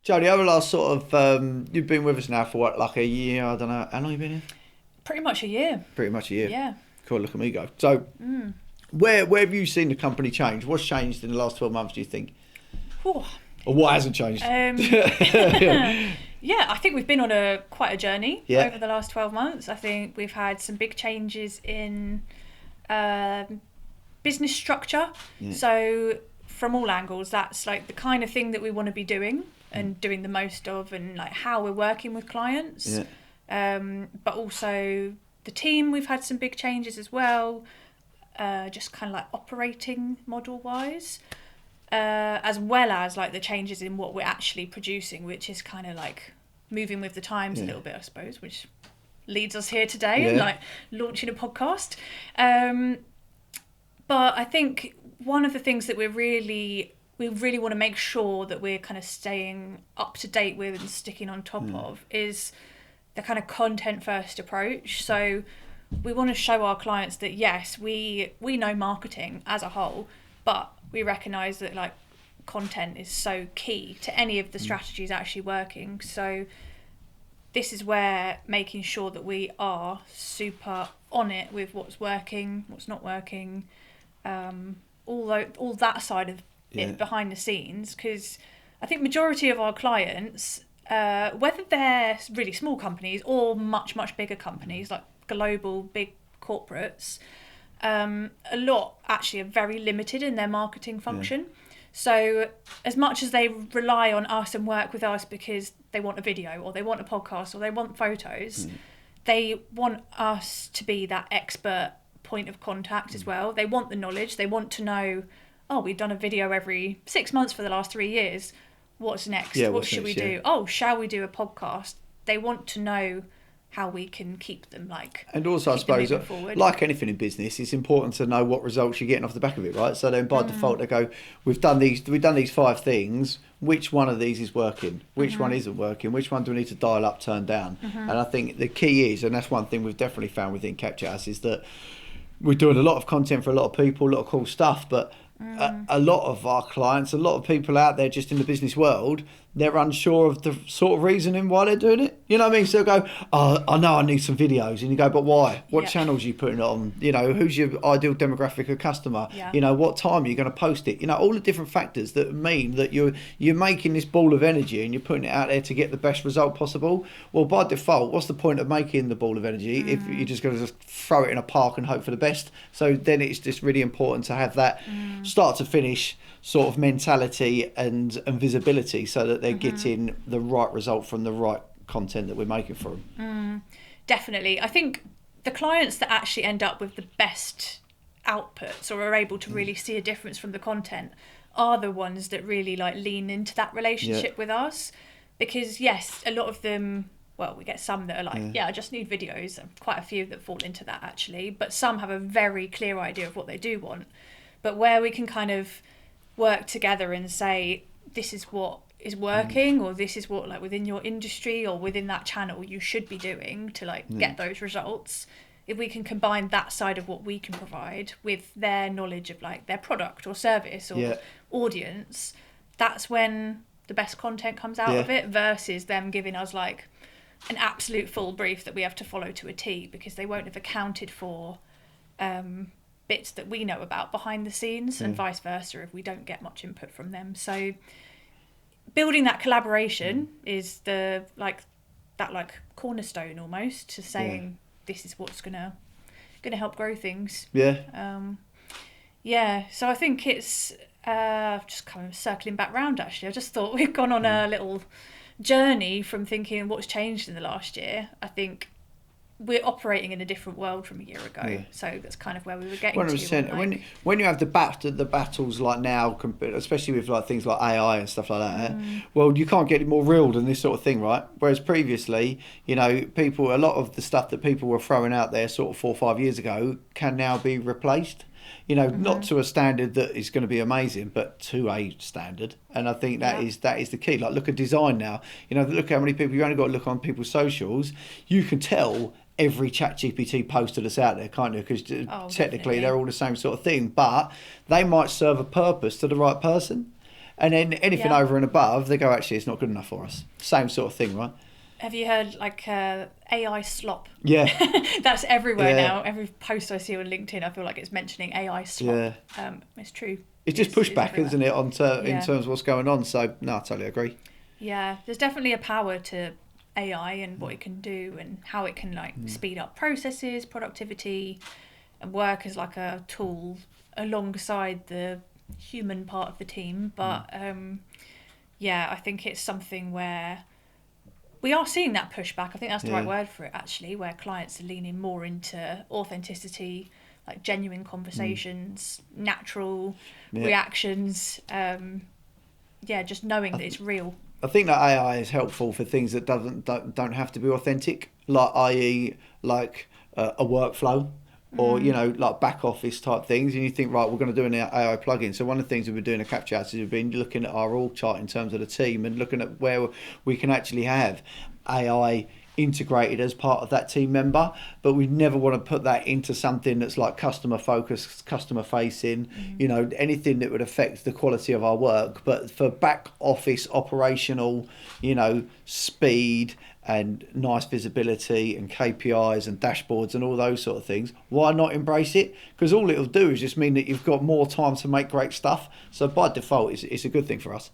Jodie, over the last sort of, you've been with us now for what, like a year? I don't know. How long have you been here? Pretty much a year. Pretty much a year. Yeah. Cool, look at me go. So, where have you seen the company change? What's changed in the last 12 months, do you think? Whew. Or what hasn't changed? Yeah, I think we've been on quite a journey Yeah. over the last 12 months. I think we've had some big changes in business structure. Yeah. So from all angles, that's like the kind of thing that we want to be doing and doing the most of, and like how we're working with clients. Yeah. But also the team, we've had some big changes as well, just kind of like operating model wise. As well as like the changes in what we're actually producing, which is kind of like moving with the times a little bit, I suppose, which leads us here today and like launching a podcast. But I think one of the things that we really want to make sure that we're kind of staying up to date with and sticking on top of is the kind of content first approach. So we want to show our clients that yes, we know marketing as a whole, but we recognise that like content is so key to any of the strategies actually working. So this is where making sure that we are super on it with what's working, what's not working, all that side of it behind the scenes. Because I think majority of our clients, whether they're really small companies or much bigger companies like global big corporates, a lot actually are very limited in their marketing function. So as much as they rely on us and work with us because they want a video or they want a podcast or they want photos, they want us to be that expert point of contact as well. They want the knowledge. They want to know, oh, we've done a video every 6 months for the last 3 years. What's next? What should we do? Oh, shall we do a podcast? They want to know how we can keep them like. And also, I suppose, like anything in business, it's important to know what results you're getting off the back of it, right? So then, by default, they go, "We've done these 5 things. Which one of these is working? Which one isn't working? Which one do we need to dial up, turn down?" And I think the key is, and that's one thing we've definitely found within Capture Us, is that we're doing a lot of content for a lot of people, a lot of cool stuff, but a lot of our clients, a lot of people out there just in the business world, they're unsure of the sort of reasoning why they're doing it. You know what I mean? So they'll go, "Oh, I know I need some videos." And you go, "But why? What channels are you putting it on? You know, who's your ideal demographic of customer? You know, what time are you going to post it?" You know, all the different factors that mean that you're making this ball of energy and you're putting it out there to get the best result possible. Well, by default, what's the point of making the ball of energy if you're just going to just throw it in a park and hope for the best? So then it's just really important to have that start to finish sort of mentality and visibility so that they're getting the right result from the right content that we're making for them. Definitely. I think the clients that actually end up with the best outputs or are able to really see a difference from the content are the ones that really like lean into that relationship with us. Because yes, a lot of them, well, we get some that are like, I just need videos, and quite a few that fall into that actually, but some have a very clear idea of what they do want. But where we can kind of work together and say, this is what is working, or this is what like within your industry or within that channel you should be doing to like get those results. If we can combine that side of what we can provide with their knowledge of like their product or service or audience, that's when the best content comes out of it, versus them giving us like an absolute full brief that we have to follow to a T, because they won't have accounted for bits that we know about behind the scenes, and vice versa if we don't get much input from them. So building that collaboration is the like cornerstone almost to saying this is what's gonna help grow things. So I think it's just kind of circling back round actually. I just thought we've gone on a little journey from thinking what's changed in the last year. I think we're operating in a different world from a year ago, so that's kind of where we were getting 100%. to. Like, when you have the battles like now, especially with like things like AI and stuff like that, well, you can't get it more real than this sort of thing, right? Whereas previously, you know, a lot of the stuff that people were throwing out there sort of 4 or 5 years ago can now be replaced. You know, not to a standard that is going to be amazing, but to a standard. And I think that is the key. Like, look at design now. You know, look how many people, you only got to look on people's socials. You can tell every ChatGPT poster that's out there, can't you? Because technically definitely. they're all the same sort of thing, but they might serve a purpose to the right person. And then anything over and above, they go, actually, it's not good enough for us. Same sort of thing, right? Have you heard like AI slop? Yeah. That's everywhere now. Every post I see on LinkedIn, I feel like it's mentioning AI slop. Yeah. It's true. It's just pushback, isn't it, in terms of what's going on? So, no, I totally agree. Yeah, there's definitely a power to AI and what it can do and how it can like speed up processes, productivity, and work as like a tool alongside the human part of the team. But I think it's something where we are seeing that pushback. I think that's the right word for it, actually, where clients are leaning more into authenticity, like genuine conversations, natural reactions. Just knowing that it's real. I think that AI is helpful for things that don't have to be authentic, like i.e. like a workflow. Or, like back office type things, and you think, right, we're going to do an AI plugin. So one of the things we've been doing at Capture House is we've been looking at our org chart in terms of the team and looking at where we can actually have AI integrated as part of that team member, but we never want to put that into something that's like customer focused, customer facing, anything that would affect the quality of our work. But for back office operational, speed and nice visibility and KPIs and dashboards and all those sort of things, why not embrace it? Because all it'll do is just mean that you've got more time to make great stuff. So by default, it's a good thing for us.